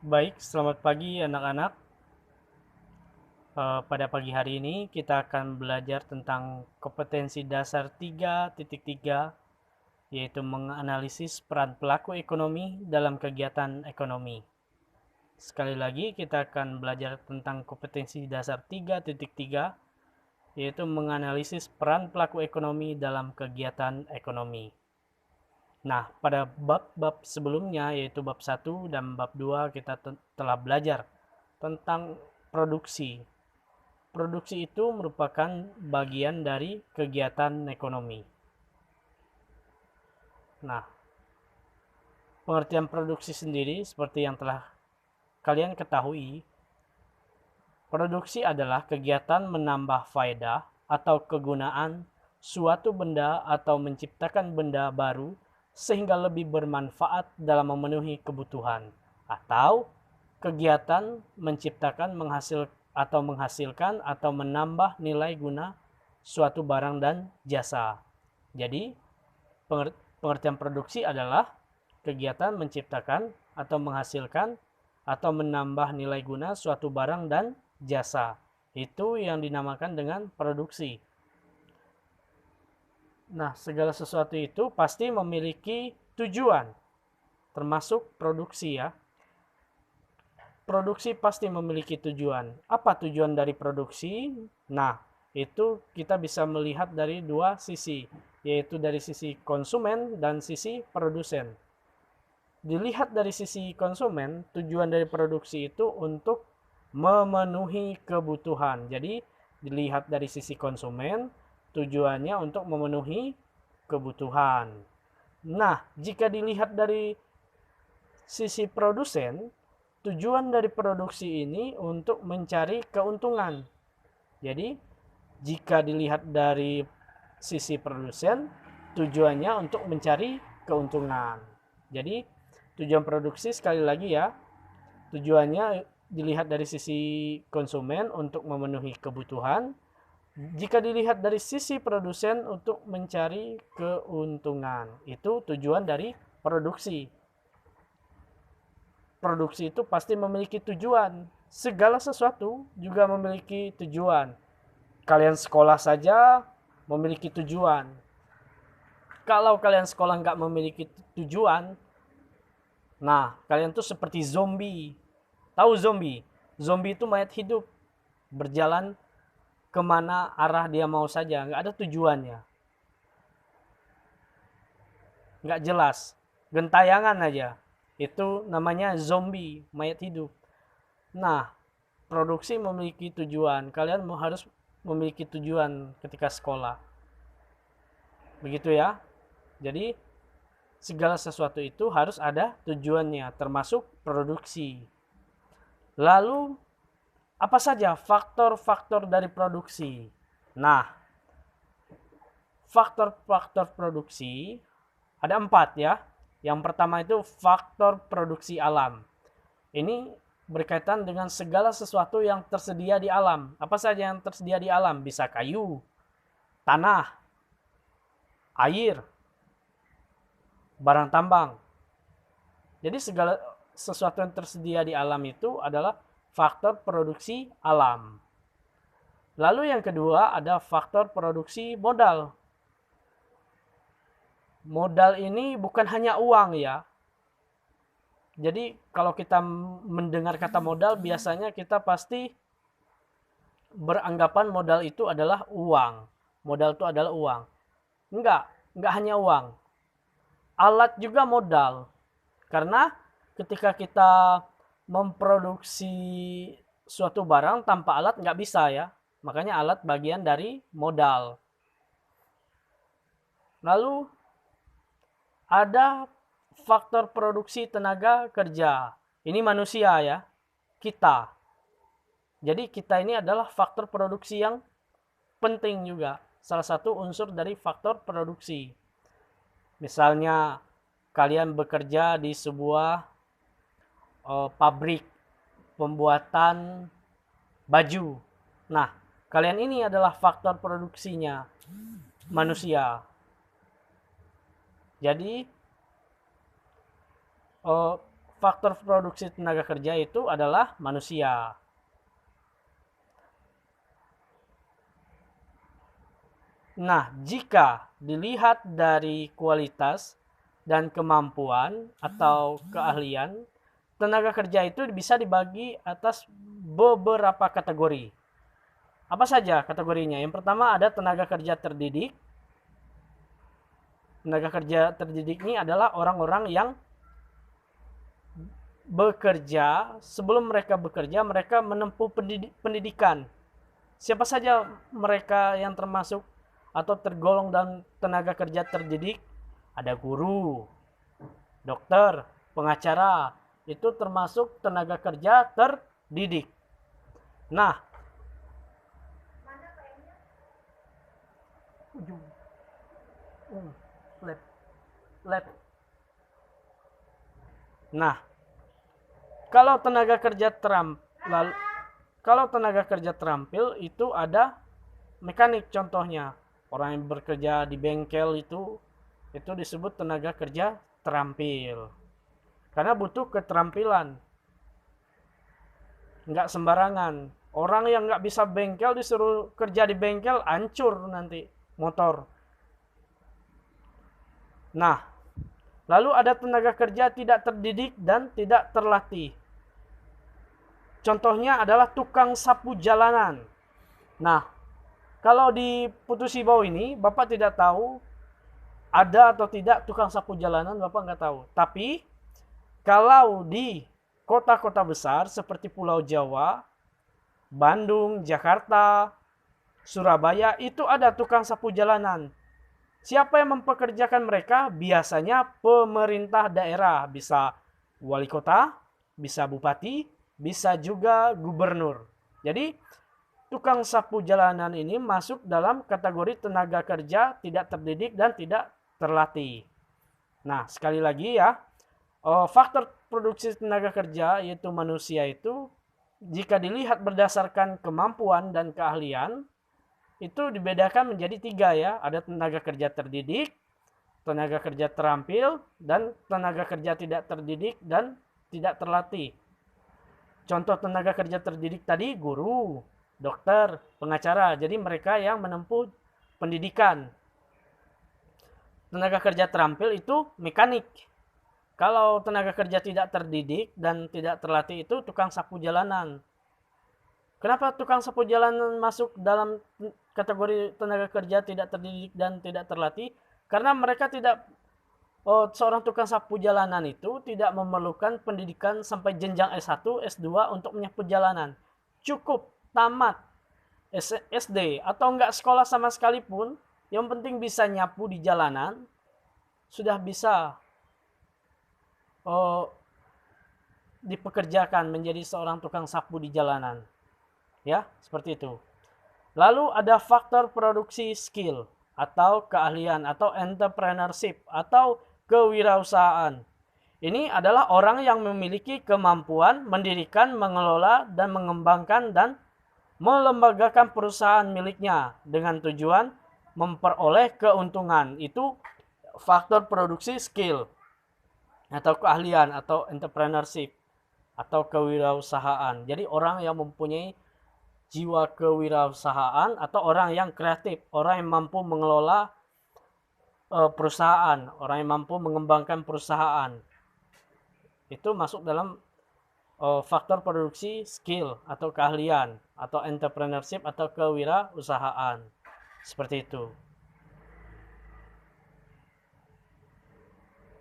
Baik, selamat pagi anak-anak. Pada pagi hari ini kita akan belajar tentang kompetensi dasar 3.3, yaitu menganalisis peran pelaku ekonomi dalam kegiatan ekonomi. Sekali lagi kita akan belajar tentang kompetensi dasar 3.3, yaitu menganalisis peran pelaku ekonomi dalam kegiatan ekonomi. Nah, pada bab-bab sebelumnya yaitu bab 1 dan bab 2 kita telah belajar tentang produksi. Produksi itu merupakan bagian dari kegiatan ekonomi. Nah, pengertian produksi sendiri seperti yang telah kalian ketahui, produksi adalah kegiatan menambah faedah atau kegunaan suatu benda atau menciptakan benda baru sehingga lebih bermanfaat dalam memenuhi kebutuhan, atau kegiatan menciptakan menghasilkan atau menambah nilai guna suatu barang dan jasa. Jadi, pengertian produksi adalah kegiatan menciptakan atau menghasilkan atau menambah nilai guna suatu barang dan jasa. Itu yang dinamakan dengan produksi. Nah, segala sesuatu itu pasti memiliki tujuan, termasuk produksi ya. Produksi pasti memiliki tujuan. Apa tujuan dari produksi? Nah, itu kita bisa melihat dari dua sisi, yaitu dari sisi konsumen dan sisi produsen. Dilihat dari sisi konsumen, tujuan dari produksi itu untuk memenuhi kebutuhan. Jadi, dilihat dari sisi konsumen, tujuannya untuk memenuhi kebutuhan. Nah, jika dilihat dari sisi produsen, tujuan dari produksi ini untuk mencari keuntungan. Jadi, jika dilihat dari sisi produsen, tujuannya untuk mencari keuntungan. Jadi, tujuan produksi sekali lagi ya, tujuannya dilihat dari sisi konsumen untuk memenuhi kebutuhan. Jika dilihat dari sisi produsen untuk mencari keuntungan. Itu tujuan dari produksi. Produksi itu pasti memiliki tujuan. Segala sesuatu juga memiliki tujuan. Kalian sekolah saja memiliki tujuan. Kalau kalian sekolah nggak memiliki tujuan, nah kalian tuh seperti zombie. Tahu zombie? Zombie itu mayat hidup, berjalan kemana arah dia mau saja, nggak ada tujuannya, nggak jelas, gentayangan aja. Itu namanya zombie, mayat hidup. Nah, produksi memiliki tujuan. Kalian harus memiliki tujuan ketika sekolah. Begitu ya. Jadi, segala sesuatu itu harus ada tujuannya, termasuk produksi. Lalu, apa saja faktor-faktor dari produksi? Nah, faktor-faktor produksi ada 4 ya. Yang pertama itu faktor produksi alam. Ini berkaitan dengan segala sesuatu yang tersedia di alam. Apa saja yang tersedia di alam? Bisa kayu, tanah, air, barang tambang. Jadi segala sesuatu yang tersedia di alam itu adalah faktor produksi alam. Lalu yang kedua ada faktor produksi modal. Modal ini bukan hanya uang ya. Jadi kalau kita mendengar kata modal, biasanya kita pasti beranggapan modal itu adalah uang. Modal itu adalah uang. Enggak hanya uang. Alat juga modal. Karena ketika kita memproduksi suatu barang tanpa alat nggak bisa ya. Makanya alat bagian dari modal. Lalu ada faktor produksi tenaga kerja. Ini manusia ya, kita. Jadi kita ini adalah faktor produksi yang penting juga. Salah satu unsur dari faktor produksi. Misalnya kalian bekerja di sebuah pabrik pembuatan baju. Nah, kalian ini adalah faktor produksinya manusia. Jadi faktor produksi tenaga kerja itu adalah manusia. Nah, jika dilihat dari kualitas dan kemampuan atau keahlian, tenaga kerja itu bisa dibagi atas beberapa kategori. Apa saja kategorinya? Yang pertama ada tenaga kerja terdidik. Tenaga kerja terdidik ini adalah orang-orang yang bekerja, sebelum mereka bekerja, mereka menempuh pendidikan. Siapa saja mereka yang termasuk atau tergolong dalam tenaga kerja terdidik? Ada guru, dokter, pengacara, itu termasuk tenaga kerja terdidik. Nah, lab. Nah, kalau tenaga kerja terampil itu ada mekanik contohnya. Orang yang bekerja di bengkel itu disebut tenaga kerja terampil. Karena butuh keterampilan. Nggak sembarangan. Orang yang nggak bisa bengkel disuruh kerja di bengkel, hancur nanti motor. Nah, lalu ada tenaga kerja tidak terdidik dan tidak terlatih. Contohnya adalah tukang sapu jalanan. Nah, kalau di Putus Ibau ini, Bapak tidak tahu ada atau tidak tukang sapu jalanan, Bapak nggak tahu. Tapi, kalau di kota-kota besar seperti Pulau Jawa, Bandung, Jakarta, Surabaya, itu ada tukang sapu jalanan. Siapa yang mempekerjakan mereka? Biasanya pemerintah daerah, bisa wali kota, bisa bupati, bisa juga gubernur. Jadi, tukang sapu jalanan ini masuk dalam kategori tenaga kerja tidak terdidik dan tidak terlatih. Nah, sekali lagi ya, faktor produksi tenaga kerja yaitu manusia itu jika dilihat berdasarkan kemampuan dan keahlian itu dibedakan menjadi 3 ya. Ada tenaga kerja terdidik, tenaga kerja terampil, dan tenaga kerja tidak terdidik dan tidak terlatih. Contoh tenaga kerja terdidik tadi guru, dokter, pengacara. Jadi mereka yang menempuh pendidikan. Tenaga kerja terampil itu mekanik. Kalau tenaga kerja tidak terdidik dan tidak terlatih itu tukang sapu jalanan. Kenapa tukang sapu jalanan masuk dalam kategori tenaga kerja tidak terdidik dan tidak terlatih? Karena mereka tidak, seorang tukang sapu jalanan itu tidak memerlukan pendidikan sampai jenjang S1, S2 untuk menyapu jalanan. Cukup tamat SD atau enggak sekolah sama sekali pun, yang penting bisa nyapu di jalanan, sudah bisa dipekerjakan menjadi seorang tukang sapu di jalanan. Ya, seperti itu. Lalu ada faktor produksi skill atau keahlian atau entrepreneurship atau kewirausahaan. Ini adalah orang yang memiliki kemampuan mendirikan, mengelola, dan mengembangkan dan melembagakan perusahaan miliknya dengan tujuan memperoleh keuntungan. Itu faktor produksi skill atau keahlian atau entrepreneurship atau kewirausahaan. Jadi orang yang mempunyai jiwa kewirausahaan atau orang yang kreatif, orang yang mampu mengelola perusahaan, orang yang mampu mengembangkan perusahaan. Itu masuk dalam faktor produksi skill atau keahlian atau entrepreneurship atau kewirausahaan. Seperti itu.